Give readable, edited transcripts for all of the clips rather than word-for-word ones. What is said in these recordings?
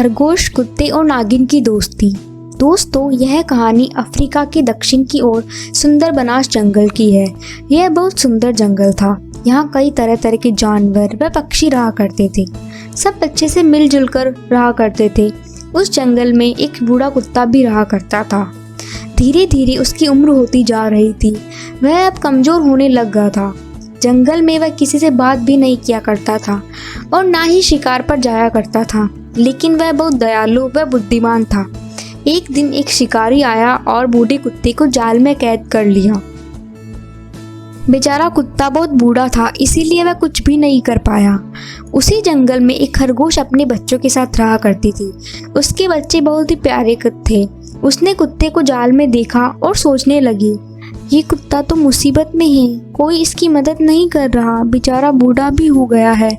खरगोश, कुत्ते और नागिन की दोस्ती। दोस्तों, यह कहानी अफ्रीका के दक्षिण की ओर सुंदरबनास जंगल की है। यह बहुत सुंदर जंगल था। यहाँ कई तरह तरह के जानवर व पक्षी रहा करते थे। सब अच्छे से मिलजुल कर रहा करते थे। उस जंगल में एक बूढ़ा कुत्ता भी रहा करता था। धीरे धीरे उसकी उम्र होती जा रही थी। वह अब कमजोर होने लग गया था। जंगल में वह किसी से बात भी नहीं किया करता था और ना ही शिकार पर जाया करता था, लेकिन वह बहुत दयालु व बुद्धिमान था। एक दिन एक शिकारी आया और बूढ़े कुत्ते को जाल में कैद कर लिया। बेचारा कुत्ता बहुत बूढ़ा था, इसीलिए वह कुछ भी नहीं कर पाया। उसी जंगल में एक खरगोश अपने बच्चों के साथ रहा करती थी। उसके बच्चे बहुत ही प्यारे थे। उसने कुत्ते को जाल में देखा और सोचने लगी, ये कुत्ता तो मुसीबत में है, कोई इसकी मदद नहीं कर रहा। बेचारा बूढ़ा भी हो गया है,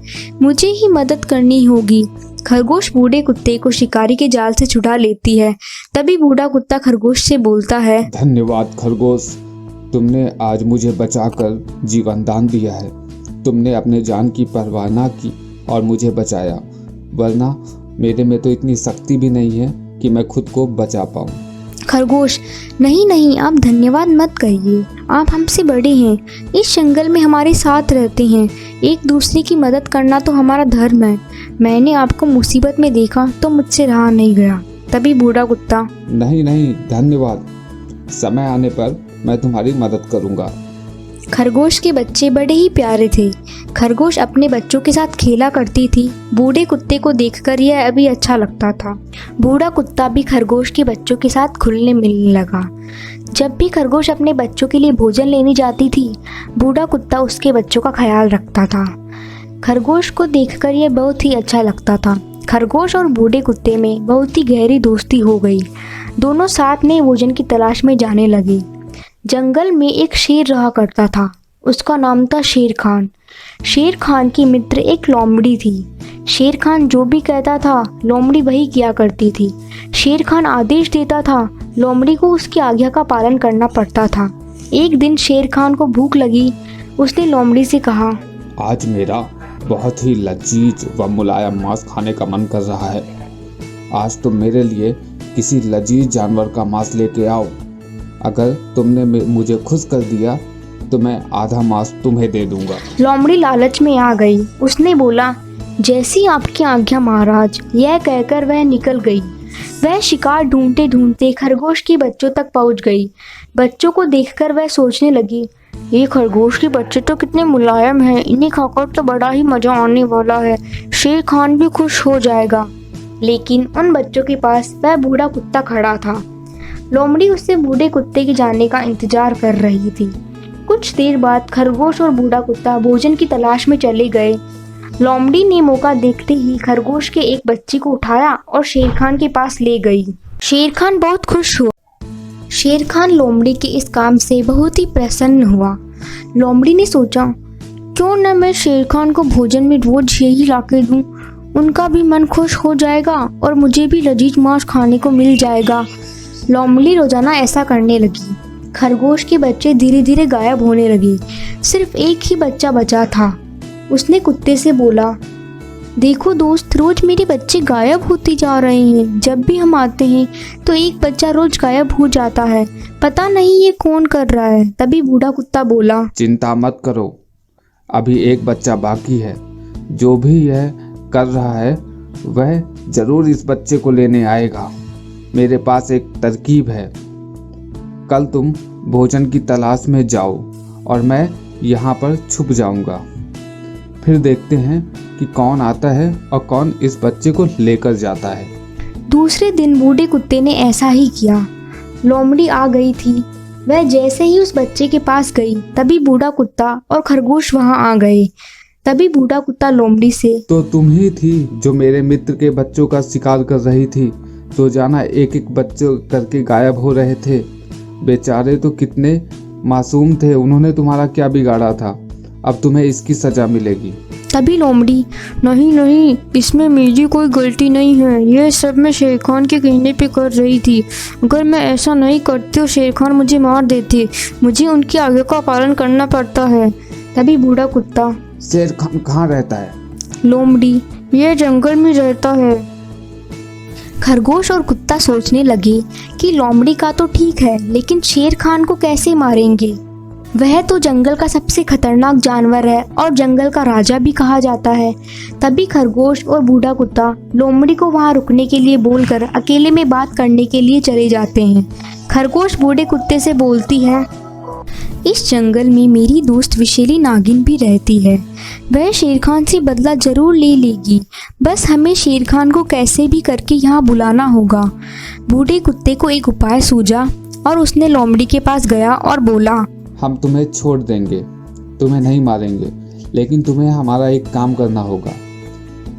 मुझे ही मदद करनी होगी। खरगोश बूढ़े कुत्ते को शिकारी के जाल से छुड़ा लेती है। तभी बूढ़ा कुत्ता खरगोश से बोलता है, धन्यवाद खरगोश, तुमने आज मुझे बचाकर जीवन दान दिया है। तुमने अपने जान की परवाह ना की और मुझे बचाया, वरना मेरे में तो इतनी शक्ति भी नहीं है कि मैं खुद को बचा पाऊँ। खरगोश, नहीं नहीं, आप धन्यवाद मत कहिए। आप हमसे बड़े हैं, इस जंगल में हमारे साथ रहते हैं। एक दूसरे की मदद करना तो हमारा धर्म है। मैंने आपको मुसीबत में देखा तो मुझसे रहा नहीं गया। तभी बूढ़ा कुत्ता, नहीं नहीं, धन्यवाद, समय आने पर मैं तुम्हारी मदद करूँगा। खरगोश के बच्चे बड़े ही प्यारे थे। खरगोश अपने बच्चों के साथ खेला करती थी। बूढ़े कुत्ते को देखकर यह अभी अच्छा लगता था। बूढ़ा कुत्ता भी खरगोश के बच्चों के साथ घुलने मिलने लगा। जब भी खरगोश अपने बच्चों के लिए भोजन लेने जाती थी, बूढ़ा कुत्ता उसके बच्चों का ख्याल रखता था। खरगोश को देखकर यह बहुत ही अच्छा लगता था। खरगोश और बूढ़े कुत्ते में बहुत ही गहरी दोस्ती हो गई। दोनों साथ में भोजन की तलाश में जाने लगे। जंगल में एक शेर रहा करता था। उसका नाम था शेर खान। शेर खान की मित्र एक लोमड़ी थी। शेर खान जो भी कहता था, लोमड़ी वही किया करती थी। शेर खान आदेश देता था, लोमड़ी को उसकी आज्ञा का पालन करना पड़ता था। एक दिन शेर खान को भूख लगी। उसने लोमड़ी से कहा, आज मेरा बहुत ही लजीज व मुलायम मांस खाने का मन कर रहा है। आज तुम मेरे लिए किसी लजीज जानवर का मांस लेके आओ। अगर तुमने मुझे खुश कर दिया तो मैं आधा मांस तुम्हें दे दूंगा। लोमड़ी लालच में आ गई। उसने बोला, जैसी आपकी आज्ञा महाराज। यह कहकर वह निकल गई। वह शिकार ढूंढते ढूंढते खरगोश के बच्चों तक पहुंच गई। बच्चों को देखकर वह सोचने लगी, ये खरगोश के बच्चे तो कितने मुलायम हैं, इन्हें खाकर तो बड़ा ही मजा आने वाला है। शेर खान भी खुश हो जाएगा। लेकिन उन बच्चों के पास वह बूढ़ा कुत्ता खड़ा था। लोमड़ी उससे बूढ़े कुत्ते के जाने का इंतजार कर रही थी। कुछ देर बाद खरगोश और बूढ़ा कुत्ता भोजन की तलाश में चले गए। लोमड़ी ने मौका देखते ही खरगोश के एक बच्चे को उठाया और शेर खान के पास ले गई। शेर खान बहुत खुश हुआ। शेर खान लोमड़ी के इस काम से बहुत ही प्रसन्न हुआ। लोमड़ी ने सोचा, क्यों न मैं शेर खान को भोजन में रोज यही लाके दूं। उनका भी मन खुश हो जाएगा और मुझे भी लजीज मांस खाने को मिल जाएगा। लोमड़ी रोजाना ऐसा करने लगी। खरगोश के बच्चे धीरे धीरे गायब होने लगे। सिर्फ एक ही बच्चा बचा था। उसने कुत्ते से बोला, देखो दोस्त, रोज मेरे बच्चे गायब होते जा रहे हैं। जब भी हम आते हैं तो एक बच्चा रोज गायब हो जाता है। पता नहीं ये कौन कर रहा है। तभी बूढ़ा कुत्ता बोला, चिंता मत करो, अभी एक बच्चा बाकी है। जो भी यह कर रहा है वह जरूर इस बच्चे को लेने आएगा। मेरे पास एक तरकीब है। कल तुम भोजन की तलाश में जाओ और मैं यहाँ पर छुप जाऊँगा। फिर देखते हैं कि कौन आता है और कौन इस बच्चे को लेकर जाता है। दूसरे दिन बूढ़े कुत्ते ने ऐसा ही किया। लोमड़ी आ गई थी। वह जैसे ही उस बच्चे के पास गई, तभी बूढ़ा कुत्ता और खरगोश वहाँ आ गए। तभी बूढ़ा कुत्ता लोमड़ी से, तो तुम ही थी जो मेरे मित्र के बच्चों का शिकार कर रही थी। तो जाना एक एक बच्चे करके गायब हो रहे थे। बेचारे तो कितने मासूम थे, उन्होंने तुम्हारा क्या बिगाड़ा था। अब तुम्हें इसकी सजा मिलेगी। तभी लोमड़ी, नहीं नहीं, इसमें मेरी कोई गलती नहीं है। यह सब मैं शेर खान के कहने पे कर रही थी। अगर मैं ऐसा नहीं करती तो शेर खान मुझे मार देते। मुझे उनकी आज्ञा का पालन करना पड़ता है। तभी बूढ़ा कुत्ता, शेर खान कहाँ रहता है? लोमड़ी, यह जंगल में रहता है। खरगोश और कुत्ता सोचने लगे कि लोमड़ी का तो ठीक है, लेकिन शेर खान को कैसे मारेंगे। वह तो जंगल का सबसे खतरनाक जानवर है और जंगल का राजा भी कहा जाता है। तभी खरगोश और बूढ़ा कुत्ता लोमड़ी को वहां रुकने के लिए बोलकर अकेले में बात करने के लिए चले जाते हैं। खरगोश बूढ़े कुत्ते से बोलती है, इस जंगल में मेरी दोस्त विषैली नागिन भी रहती है। वह शेर खान से बदला जरूर ले लेगी, बस हमें शेर खान को कैसे भी करके यहाँ बुलाना होगा। बूढ़े कुत्ते को एक उपाय सूझा और उसने लोमड़ी के पास गया और बोला, हम तुम्हें छोड़ देंगे, तुम्हें नहीं मारेंगे, लेकिन तुम्हें हमारा एक काम करना होगा।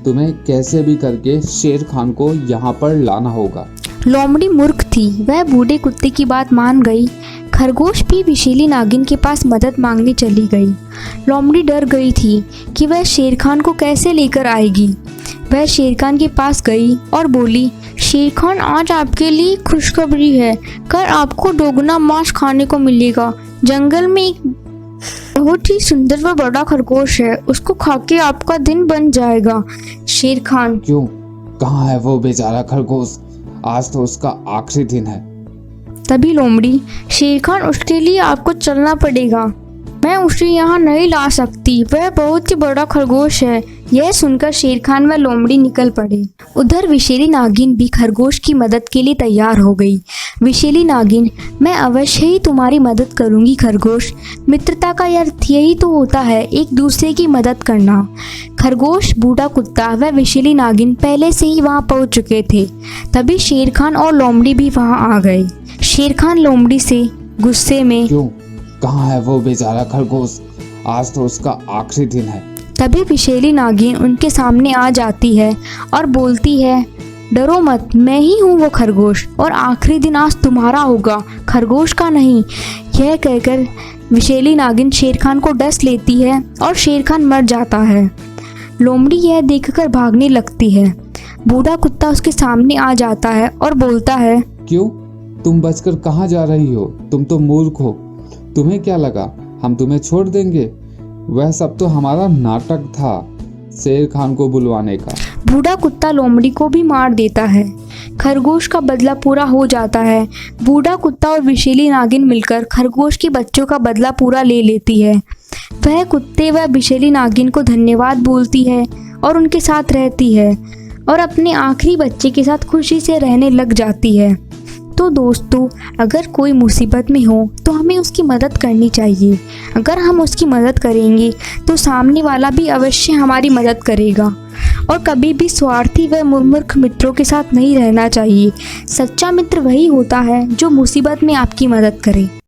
तुम्हें कैसे भी करके शेर खान को यहाँ पर लाना होगा। लोमड़ी मूर्ख थी, वह बूढ़े कुत्ते की बात मान गई। खरगोश भी विषैली नागिन के पास मदद मांगने चली गई। लोमड़ी डर गई थी कि वह शेर खान को कैसे लेकर आएगी। वह शेर खान के पास गई और बोली, शेर खान, आज आपके लिए खुशखबरी है, कल आपको दोगुना मांस खाने को मिलेगा। जंगल में एक बहुत ही सुंदर व बड़ा खरगोश है, उसको खा के आपका दिन बन जाएगा। शेर खान, क्यों, कहाँ है वो बेचारा खरगोश? आज तो उसका आखिरी दिन है। तभी लोमड़ी, शेर खान, उसके लिए आपको चलना पड़ेगा, मैं उसे यहाँ नहीं ला सकती, वह बहुत ही बड़ा खरगोश है। यह सुनकर शेर खान व लोमड़ी निकल पड़े। उधर विषैली नागिन भी खरगोश की मदद के लिए तैयार हो गई। विषैली नागिन, मैं अवश्य ही तुम्हारी मदद करूंगी खरगोश। मित्रता का अर्थ यही तो होता है, एक दूसरे की मदद करना। खरगोश, बूढ़ा कुत्ता व विषैली नागिन पहले से ही वहाँ पहुँच चुके थे। तभी शेर खान और लोमड़ी भी वहाँ आ गए। शेर खान लोमड़ी से गुस्से में, क्यों, कहाँ है वो बेचारा खरगोश? आज तो उसका आखिरी दिन है। तभी विषैली नागिन उनके सामने आ जाती है और बोलती है, डरो मत, मैं ही हूँ वो खरगोश और आखिरी दिन आज तुम्हारा होगा, खरगोश का नहीं। यह कहकर विषैली नागिन शेर खान को डस लेती है और शेर खान मर जाता है। लोमड़ी यह देखकर भागने लगती है। बूढ़ा कुत्ता उसके सामने आ जाता है और बोलता है, क्यों, तुम बचकर कहाँ जा रही हो? तुम तो मूर्ख हो। तुम्हें क्या लगा हम तुम्हें छोड़ देंगे? वह सब तो हमारा नाटक था, शेर खान को बुलवाने का। बूढ़ा कुत्ता लोमड़ी को भी मार देता है। खरगोश का बदला पूरा हो जाता है। बूढ़ा कुत्ता और विषैली नागिन मिलकर खरगोश के बच्चों का बदला पूरा ले लेती है। वह कुत्ते व विषैली नागिन को धन्यवाद बोलती है और उनके साथ रहती है और अपने आखिरी बच्चे के साथ खुशी से रहने लग जाती है। तो दोस्तों, अगर कोई मुसीबत में हो तो हमें उसकी मदद करनी चाहिए। अगर हम उसकी मदद करेंगे तो सामने वाला भी अवश्य हमारी मदद करेगा। और कभी भी स्वार्थी व मूर्ख मित्रों के साथ नहीं रहना चाहिए। सच्चा मित्र वही होता है जो मुसीबत में आपकी मदद करे।